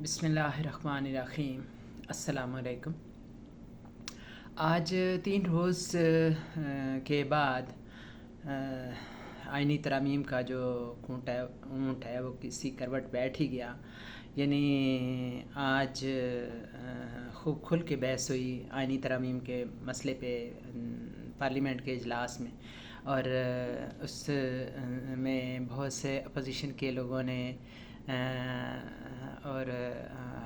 بسم اللہ الرحمن الرحیم۔ السلام علیکم۔ آج 3 روز کے بعد آئینی ترامیم کا جو اونٹ ہے وہ کسی کروٹ بیٹھ ہی گیا۔ یعنی آج خوب کھل کے بحث ہوئی آئینی ترامیم کے مسئلے پہ پارلیمنٹ کے اجلاس میں، اور اس میں بہت سے اپوزیشن کے لوگوں نے اور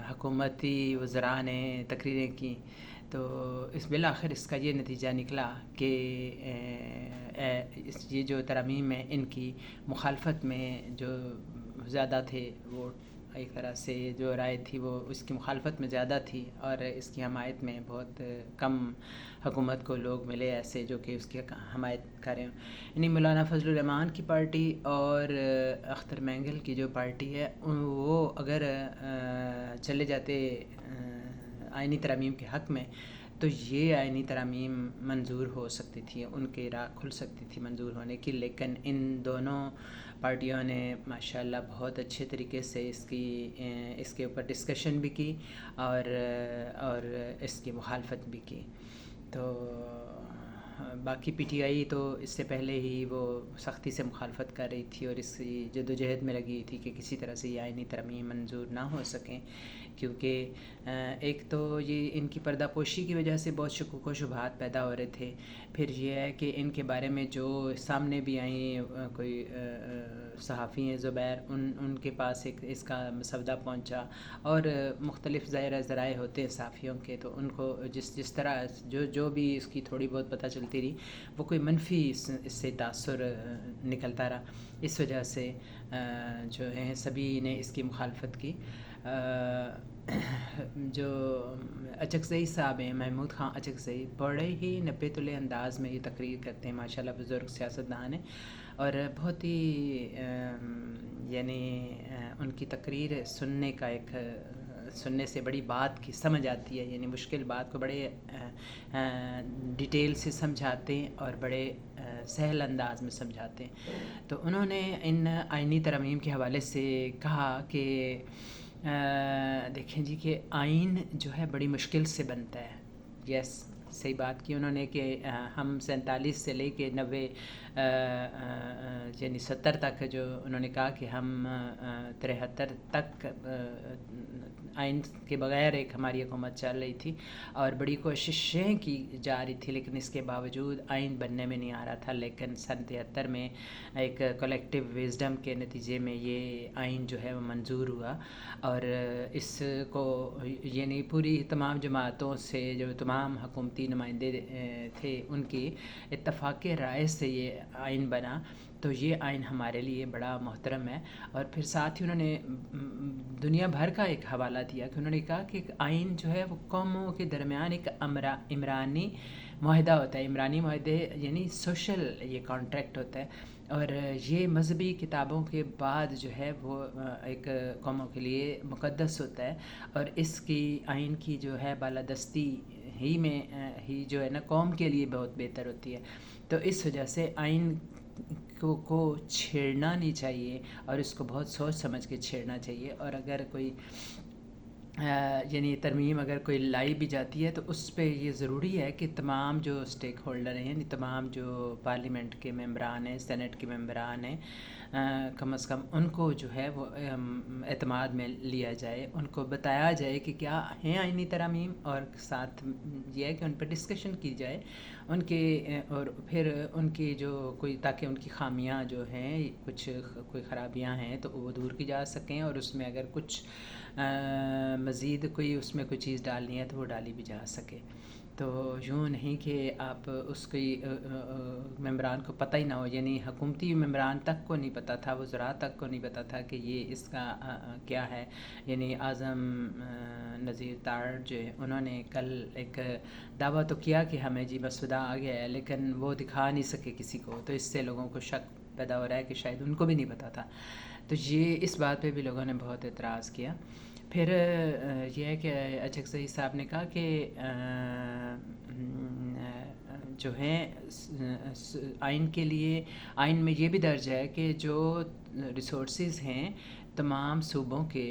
حکومتی وزراء نے تقریریں کی، تو بالآخر اس کا یہ نتیجہ نکلا کہ یہ جو ترامیم ہے ان کی مخالفت میں جو زیادہ تھے، وہ ایک طرح سے جو رائے تھی وہ اس کی مخالفت میں زیادہ تھی، اور اس کی حمایت میں بہت کم حکومت کو لوگ ملے ایسے جو کہ اس کی حمایت کریں۔ یعنی مولانا فضل الرحمان کی پارٹی اور اختر مینگل کی جو پارٹی ہے وہ اگر چلے جاتے آئینی ترامیم کے حق میں، تو یہ آئینی ترامیم منظور ہو سکتی تھی، ان کی راہ کھل سکتی تھی منظور ہونے کی، لیکن ان دونوں پارٹیوں نے ماشاءاللہ بہت اچھے طریقے سے اس کے اوپر ڈسکشن بھی کی اور اس کی مخالفت بھی کی۔ تو باقی پی ٹی آئی تو اس سے پہلے ہی وہ سختی سے مخالفت کر رہی تھی اور اس کی جد و جہد میں لگی تھی کہ کسی طرح سے یہ آئینی ترامیم منظور نہ ہو سکیں، کیونکہ ایک تو یہ ان کی پردہ پوشی کی وجہ سے بہت شکوک و شبہات پیدا ہو رہے تھے۔ پھر یہ ہے کہ ان کے بارے میں جو سامنے بھی آئیں، کوئی صحافی ہیں زبیر، ان کے پاس ایک اس کا مسودہ پہنچا، اور مختلف ذرائع ہوتے ہیں صحافیوں کے، تو ان کو جس طرح جو بھی اس کی تھوڑی بہت پتہ چلتی رہی، وہ کوئی منفی اس سے تاثر نکلتا رہا۔ اس وجہ سے جو ہیں سبھی نے اس کی مخالفت کی۔ جو اچکزئی صاحب ہیں، محمود خان اچکزئی، بڑے ہی نبے تلے انداز میں یہ تقریر کرتے ہیں، ماشاءاللہ بزرگ سیاستدان ہیں، اور بہت ہی یعنی ان کی تقریر سننے سے بڑی بات کی سمجھ آتی ہے، یعنی مشکل بات کو بڑے ڈیٹیل سے سمجھاتے ہیں اور بڑے سہل انداز میں سمجھاتے ہیں۔ تو انہوں نے ان آئینی ترامیم کے حوالے سے کہا کہ دیکھیں جی کہ آئین جو ہے بڑی مشکل سے بنتا ہے۔ یس، صحیح بات کی انہوں نے کہ ہم 47 سے لے کے 90 یعنی 70 تک، جو انہوں نے کہا کہ ہم 73 تک آئین کے بغیر ایک ہماری حکومت چل رہی تھی، اور بڑی کوششیں کی جا رہی تھی، لیکن اس کے باوجود آئین بننے میں نہیں آ رہا تھا۔ لیکن سن 73 میں ایک کلیکٹیو وزڈم کے نتیجے میں یہ آئین جو ہے وہ منظور ہوا، اور اس کو یعنی پوری تمام جماعتوں سے، جو تمام حکومتی نمائندے تھے، ان کی اتفاق رائے سے یہ آئین بنا۔ تو یہ آئین ہمارے لیے بڑا محترم ہے۔ اور پھر ساتھ ہی انہوں نے دنیا بھر کا ایک حوالہ دیا کہ انہوں نے کہا کہ ایک آئین جو ہے وہ قوموں کے درمیان ایک عمرانی معاہدہ ہوتا ہے۔ عمرانی معاہدے یعنی سوشل یہ کانٹریکٹ ہوتا ہے، اور یہ مذہبی کتابوں کے بعد جو ہے وہ ایک قوموں کے لیے مقدس ہوتا ہے، اور اس کی آئین کی جو ہے بالادستی ہی جو ہے نا قوم کے لیے بہت بہتر ہوتی ہے۔ تو اس وجہ سے آئین کو چھیڑنا نہیں چاہیے، اور اس کو بہت سوچ سمجھ کے چھیڑنا چاہیے، اور اگر کوئی یعنی ترمیم اگر کوئی لائی بھی جاتی ہے تو اس پہ یہ ضروری ہے کہ تمام جو اسٹیک ہولڈر ہیں، یعنی تمام جو پارلیمنٹ کے ممبران ہیں، سینٹ کے ممبران ہیں، کم از کم ان کو جو ہے وہ اعتماد میں لیا جائے، ان کو بتایا جائے کہ کیا ہیں آئینی ترامیم، اور ساتھ یہ ہے کہ ان پہ ڈسکشن کی جائے ان کے، اور پھر ان کی جو کوئی، تاکہ ان کی خامیاں جو ہیں، کوئی خرابیاں ہیں تو وہ دور کی جا سکیں، اور اس میں اگر کچھ مزید اس میں کوئی چیز ڈالنی ہے تو وہ ڈالی بھی جا سکے۔ تو یوں نہیں کہ آپ اس کی ممبران کو پتہ ہی نہ ہو، یعنی حکومتی ممبران تک کو نہیں پتہ تھا، وزراء تک کو نہیں پتہ تھا کہ یہ اس کا کیا ہے۔ یعنی اعظم نذیر تاڑ جو ہے، انہوں نے کل ایک دعویٰ تو کیا کہ ہمیں جی مسودہ آ گیا ہے، لیکن وہ دکھا نہیں سکے کسی کو، تو اس سے لوگوں کو شک پیدا ہو رہا ہے کہ شاید ان کو بھی نہیں پتہ تھا۔ تو یہ اس بات پہ بھی لوگوں نے بہت اعتراض کیا۔ پھر یہ ہے کہ اچکزئی صاحب نے کہا کہ جو ہیں آئین کے لیے، آئین میں یہ بھی درج ہے کہ جو ریسورسز ہیں تمام صوبوں کے،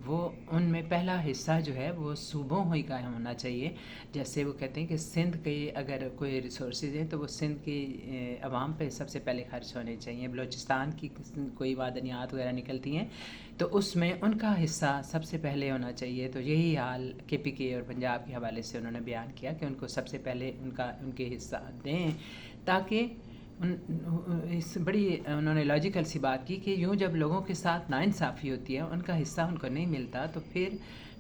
وہ ان میں پہلا حصہ جو ہے وہ صوبوں ہی کا ہونا چاہیے. جیسے وہ کہتے ہیں کہ سندھ کے اگر کوئی ریسورسز ہیں تو وہ سندھ کی عوام پہ سب سے پہلے خرچ ہونے چاہیے. بلوچستان کی کوئی معدنیات وغیرہ نکلتی ہیں تو اس میں ان کا حصہ سب سے پہلے ہونا چاہیے. تو یہی حال KPK اور پنجاب کے حوالے سے انہوں نے بیان کیا کہ ان کو سب سے پہلے ان کے حصہ دیں، تاکہ اس بڑی انہوں نے لاجیکل سی بات کی کہ یوں جب لوگوں کے ساتھ ناانصافی ہوتی ہے، ان کا حصہ ان کو نہیں ملتا، تو پھر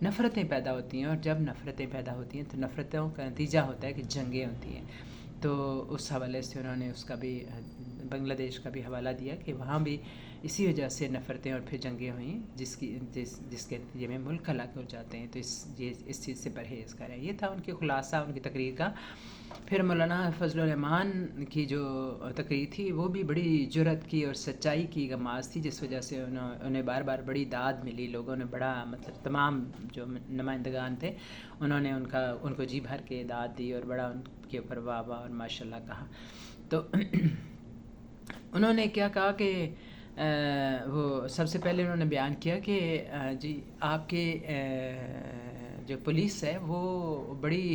نفرتیں پیدا ہوتی ہیں، اور جب نفرتیں پیدا ہوتی ہیں تو نفرتوں کا نتیجہ ہوتا ہے کہ جنگیں ہوتی ہیں. تو اس حوالے سے انہوں نے اس کا بھی بنگلہ دیش کا بھی حوالہ دیا کہ وہاں بھی اسی وجہ سے نفرتیں اور پھر جنگیں ہوئیں، جس کے نتیجے میں ملک ہلاک ہو جاتے ہیں. تو اس چیز سے پرہیز کریں. یہ تھا ان کی خلاصہ ان کی تقریر کا. پھر مولانا فضل الرحمان کی جو تقریر تھی وہ بھی بڑی جرأت کی اور سچائی کی غماز تھی، جس وجہ سے انہیں بار بار بڑی داد ملی. لوگوں نے بڑا مطلب تمام جو نمائندگان تھے انہوں نے ان کو جی بھر کے داد دی اور بڑا ان کے اوپر واہ واہ اور ماشاء اللہ کہا. تو انہوں نے کیا کہا کہ وہ سب سے پہلے انہوں نے بیان کیا کہ جی آپ کے جو پولیس ہے وہ بڑی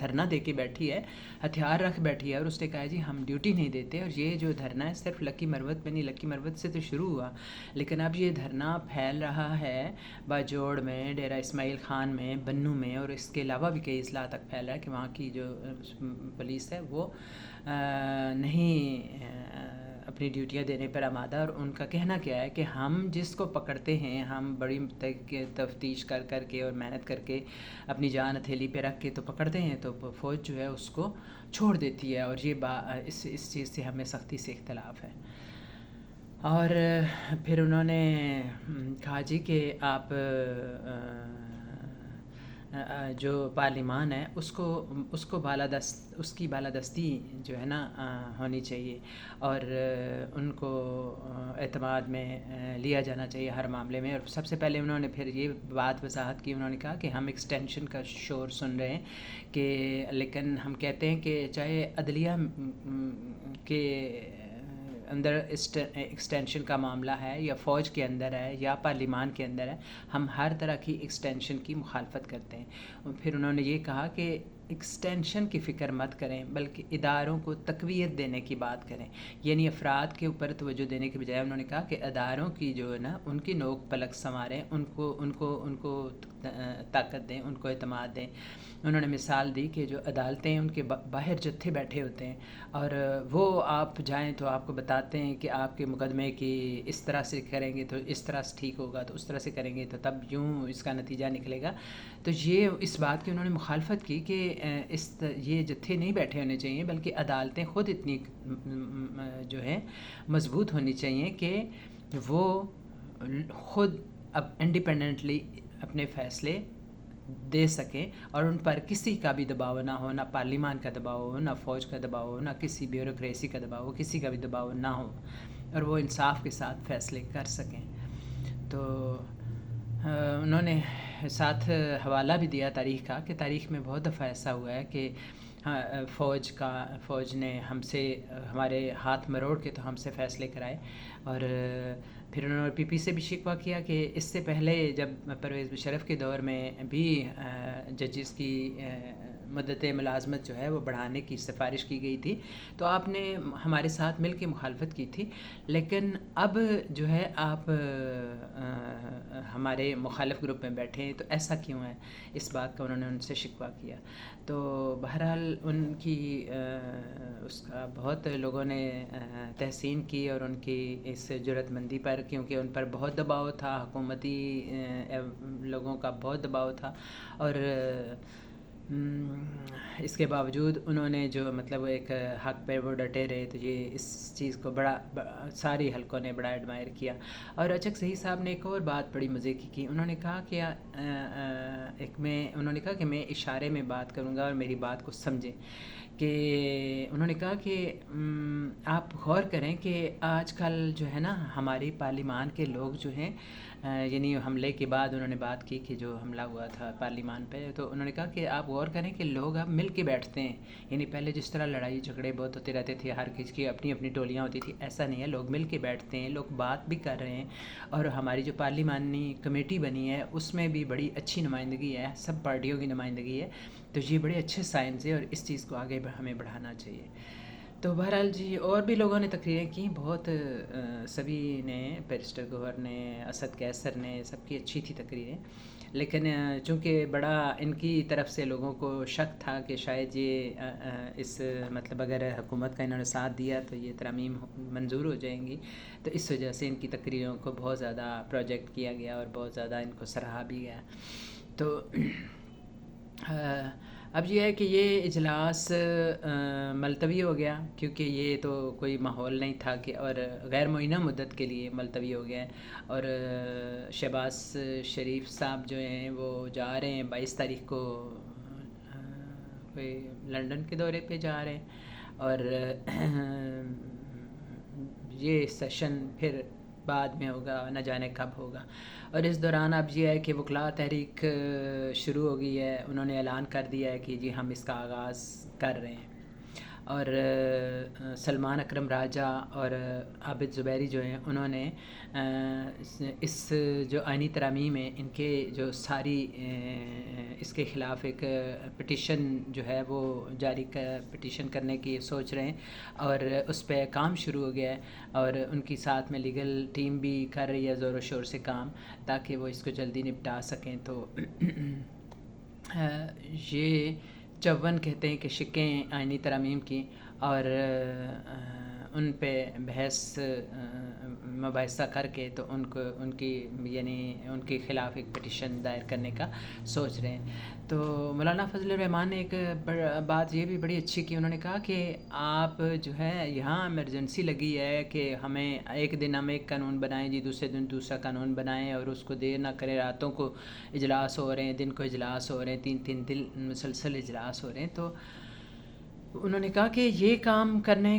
دھرنا دے کے بیٹھی ہے، ہتھیار رکھ بیٹھی ہے، اور اس نے کہا جی ہم ڈیوٹی نہیں دیتے، اور یہ جو دھرنا ہے صرف لکی مروت میں نہیں، لکی مروت سے تو شروع ہوا، لیکن اب یہ دھرنا پھیل رہا ہے باجوڑ میں، ڈیرہ اسماعیل خان میں، بنوں میں، اور اس کے علاوہ بھی کئی اضلاع تک پھیل رہا ہے کہ وہاں کی جو پولیس ہے وہ نہیں اپنی ڈیوٹیاں دینے پر آمادہ. اور ان کا کہنا کیا ہے کہ ہم جس کو پکڑتے ہیں، ہم بڑی تفتیش کر کے اور محنت کر کے اپنی جان ہتھیلی پہ رکھ کے تو پکڑتے ہیں، تو فوج جو ہے اس کو چھوڑ دیتی ہے، اور یہ اس چیز سے ہمیں سختی سے اختلاف ہے. اور پھر انہوں نے کہا جی کہ آپ جو پارلیمان ہے اس کو اس کی بالادستی جو ہے نا ہونی چاہیے، اور ان کو اعتماد میں لیا جانا چاہیے ہر معاملے میں. اور سب سے پہلے انہوں نے پھر یہ بات وضاحت کی. انہوں نے کہا کہ ہم ایکسٹینشن کا شور سن رہے ہیں کہ، لیکن ہم کہتے ہیں کہ چاہے عدلیہ کے اندر ایکسٹینشن کا معاملہ ہے، یا فوج کے اندر ہے، یا پارلیمان کے اندر ہے، ہم ہر طرح کی ایکسٹینشن کی مخالفت کرتے ہیں. پھر انہوں نے یہ کہا کہ ایکسٹینشن کی فکر مت کریں، بلکہ اداروں کو تقویت دینے کی بات کریں. یعنی افراد کے اوپر توجہ دینے کے بجائے انہوں نے کہا کہ اداروں کی جو ہے نا ان کی نوک پلک سنواریں، ان کو طاقت دیں، ان کو اعتماد دیں. انہوں نے مثال دی کہ جو عدالتیں ہیں ان کے باہر جتھے بیٹھے ہوتے ہیں، اور وہ آپ جائیں تو آپ کو بتاتے ہیں کہ آپ کے مقدمے کی اس طرح سے کریں گے تو اس طرح سے ٹھیک ہوگا، تو اس طرح سے کریں گے تو تب یوں اس کا نتیجہ نکلے گا. تو یہ اس بات کی انہوں نے مخالفت کی کہ یہ جتھے نہیں بیٹھے ہونے چاہیے، بلکہ عدالتیں خود اتنی جو ہیں مضبوط ہونی چاہیے کہ وہ خود اب انڈیپینڈنٹلی اپنے فیصلے دے سکیں، اور ان پر کسی کا بھی دباؤ نہ ہو، نہ پارلیمان کا دباؤ ہو، نہ فوج کا دباؤ ہو، نہ کسی بیوروکریسی کا دباؤ ہو، کسی کا بھی دباؤ نہ ہو، اور وہ انصاف کے ساتھ فیصلے کر سکیں. تو انہوں نے ساتھ حوالہ بھی دیا تاریخ کا کہ تاریخ میں بہت دفعہ ایسا ہوا ہے کہ فوج نے ہم سے ہمارے ہاتھ مروڑ کے تو ہم سے فیصلے کرائے. اور پھر انہوں نے PP سے بھی شکوہ کیا کہ اس سے پہلے جب پرویز مشرف کے دور میں بھی ججز کی مدت ملازمت جو ہے وہ بڑھانے کی سفارش کی گئی تھی، تو آپ نے ہمارے ساتھ مل کے مخالفت کی تھی، لیکن اب جو ہے آپ ہمارے مخالف گروپ میں بیٹھے ہیں، تو ایسا کیوں ہے؟ اس بات کا انہوں نے ان سے شکوہ کیا. تو بہرحال ان کی اس کا بہت لوگوں نے تحسین کی، اور ان کی اس جرأت مندی پر، کیونکہ ان پر بہت دباؤ تھا، حکومتی لوگوں کا بہت دباؤ تھا، اور اس کے باوجود انہوں نے جو مطلب ایک حق پہ وہ ڈٹے رہے. تو یہ اس چیز کو بڑا ساری حلقوں نے بڑا ایڈمائر کیا. اور اچک صحیح صاحب نے ایک اور بات بڑی مزے کی. انہوں نے کہا کہ انہوں نے کہا کہ میں اشارے میں بات کروں گا اور میری بات کو سمجھیں. کہ انہوں نے کہا کہ آپ غور کریں کہ آج کل جو ہے نا ہماری پارلیمان کے لوگ جو ہیں یعنی حملے کے بعد انہوں نے بات کی کہ جو حملہ ہوا تھا پارلیمان پہ، تو انہوں نے کہا کہ آپ غور کریں کہ لوگ اب مل کے بیٹھتے ہیں، یعنی پہلے جس طرح لڑائی جھگڑے بہت ہوتے رہتے تھے، ہر کسی کی اپنی اپنی ٹولیاں ہوتی تھی، ایسا نہیں ہے، لوگ مل کے بیٹھتے ہیں، لوگ بات بھی کر رہے ہیں، اور ہماری جو پارلیمانی کمیٹی بنی ہے اس میں بھی بڑی اچھی نمائندگی ہے، سب پارٹیوں کی نمائندگی ہے، تو یہ بڑے اچھے سائنس ہے اور اس چیز کو آگے ہمیں بڑھانا چاہیے۔ تو بہرحال جی اور بھی لوگوں نے تقریریں کی، بہت سبھی نے، بیرسٹر گوہر نے، اسد قیصر نے، سب کی اچھی تھی تقریریں، لیکن چونکہ بڑا ان کی طرف سے لوگوں کو شک تھا کہ شاید یہ اس مطلب اگر حکومت کا انہوں نے ساتھ دیا تو یہ ترامیم منظور ہو جائیں گی، تو اس وجہ سے ان کی تقریروں کو بہت زیادہ پروجیکٹ کیا گیا اور بہت زیادہ ان کو سراہا بھی گیا۔ تو اب یہ ہے کہ یہ اجلاس ملتوی ہو گیا، کیونکہ یہ تو کوئی ماحول نہیں تھا کہ، اور غیر معینہ مدت کے لیے ملتوی ہو گیا ہے، اور شہباز شریف صاحب جو ہیں وہ جا رہے ہیں 22 تاریخ کو کوئی لنڈن کے دورے پہ جا رہے ہیں، اور یہ سیشن پھر بعد میں ہوگا، نہ جانے کب ہوگا، اور اس دوران اب یہ ہے کہ وکلاء تحریک شروع ہو گئی ہے، انہوں نے اعلان کر دیا ہے کہ جی ہم اس کا آغاز کر رہے ہیں، اور سلمان اکرم راجہ اور عابد زبیری جو ہیں انہوں نے اس جو آئینی ترامیم ہے ان کے جو ساری اس کے خلاف ایک پٹیشن جو ہے وہ جاری پٹیشن کرنے کی سوچ رہے ہیں، اور اس پہ کام شروع ہو گیا ہے، اور ان کی ساتھ میں لیگل ٹیم بھی کر رہی ہے زور و شور سے کام، تاکہ وہ اس کو جلدی نپٹا سکیں۔ تو یہ 54 کہتے ہیں کہ شقیں آئینی ترامیم کی، اور ان پہ بحث مباحثہ کر کے تو ان کی یعنی ان کے خلاف ایک پٹیشن دائر کرنے کا سوچ رہے ہیں۔ تو مولانا فضل الرحمان نے ایک بات یہ بھی بڑی اچھی کی، انہوں نے کہا کہ آپ جو ہے یہاں ایمرجنسی لگی ہے کہ ہمیں ایک دن ہم ایک قانون بنائیں جی، دوسرے دن دوسرا قانون بنائیں، اور اس کو دیر نہ کریں، راتوں کو اجلاس ہو رہے ہیں، دن کو اجلاس ہو رہے ہیں، 3 دن مسلسل اجلاس ہو رہے ہیں۔ تو انہوں نے کہا کہ یہ کام کرنے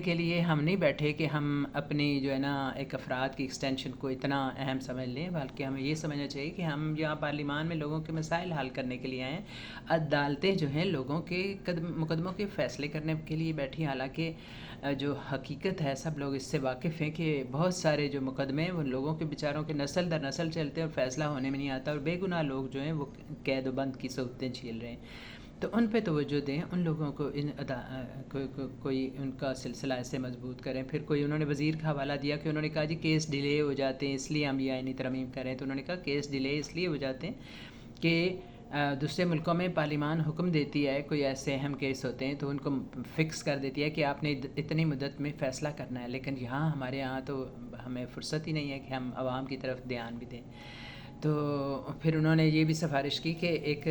کے لیے ہم نہیں بیٹھے کہ ہم اپنی جو ہے نا ایک افراد کی ایکسٹینشن کو اتنا اہم سمجھ لیں، بلکہ ہمیں یہ سمجھنا چاہیے کہ ہم یہاں پارلیمان میں لوگوں کے مسائل حل کرنے کے لیے آئے ہیں، عدالتیں جو ہیں لوگوں کے مقدموں کے فیصلے کرنے کے لیے بیٹھی، حالانکہ جو حقیقت ہے سب لوگ اس سے واقف ہیں کہ بہت سارے جو مقدمے ہیں وہ لوگوں کے بیچاروں کے نسل در نسل چلتے ہیں اور فیصلہ ہونے میں نہیں آتا، اور بے گناہ لوگ جو ہیں وہ قید و بند کی صورتیں جھیل رہے ہیں۔ تو ان پہ توجہ دیں، ان لوگوں کو کوئی ان کا سلسلہ ایسے مضبوط کریں۔ پھر کوئی انہوں نے وزیر کا حوالہ دیا کہ انہوں نے کہا جی کیس ڈیلے ہو جاتے ہیں اس لیے ہم یہ آئینی ترمیم کریں، تو انہوں نے کہا کیس ڈیلے اس لیے ہو جاتے ہیں کہ دوسرے ملکوں میں پارلیمان حکم دیتی ہے، کوئی ایسے اہم کیس ہوتے ہیں تو ان کو فکس کر دیتی ہے کہ آپ نے اتنی مدت میں فیصلہ کرنا ہے، لیکن یہاں ہمارے یہاں تو ہمیں فرصت ہی نہیں ہے کہ ہم عوام کی طرف دھیان بھی دیں۔ تو پھر انہوں نے یہ بھی سفارش کی کہ ایک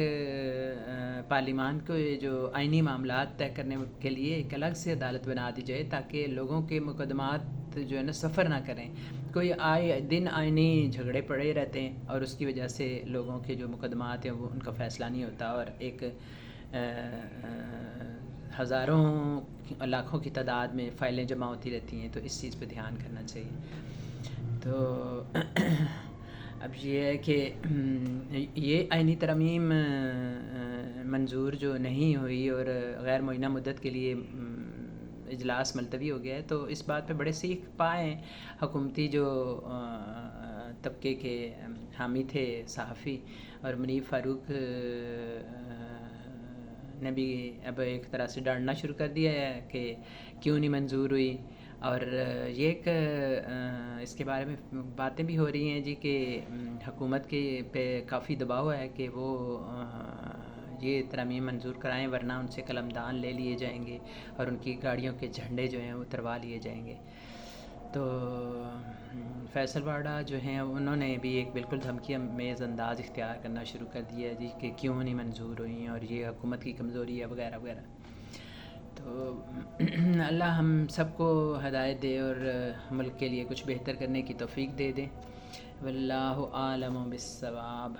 پارلیمان کو جو آئینی معاملات طے کرنے کے لیے ایک الگ سے عدالت بنا دی جائے، تاکہ لوگوں کے مقدمات جو ہے نا سفر نہ کریں، کوئی دن آئینی جھگڑے پڑے رہتے ہیں اور اس کی وجہ سے لوگوں کے جو مقدمات ہیں وہ ان کا فیصلہ نہیں ہوتا، اور ایک ہزاروں لاکھوں کی تعداد میں فائلیں جمع ہوتی رہتی ہیں، تو اس چیز پہ دھیان کرنا چاہیے۔ تو اب یہ ہے کہ یہ آئینی ترمیم منظور جو نہیں ہوئی اور غیر معینہ مدت کے لیے اجلاس ملتوی ہو گیا ہے، تو اس بات پہ بڑے سیکھ پائے حکومتی جو طبقے کے حامی تھے صحافی، اور منیب فاروق نے بھی اب ایک طرح سے ڈانٹنا شروع کر دیا ہے کہ کیوں نہیں منظور ہوئی، اور یہ ایک اس کے بارے میں باتیں بھی ہو رہی ہیں جی کہ حکومت کے پہ کافی دباؤ ہے کہ وہ یہ ترامیم منظور کرائیں، ورنہ ان سے قلمدان لے لیے جائیں گے اور ان کی گاڑیوں کے جھنڈے جو ہیں وہ اتروا لیے جائیں گے۔ تو فیصل واڈا جو ہیں انہوں نے بھی ایک بالکل دھمکی میز انداز اختیار کرنا شروع کر دیا ہے جی کہ کیوں نہیں منظور ہوئی اور یہ حکومت کی کمزوری ہے وغیرہ وغیرہ۔ تو اللہ ہم سب کو ہدایت دے اور ملک کے لیے کچھ بہتر کرنے کی توفیق دے دے۔ واللہ اعلم بالصواب۔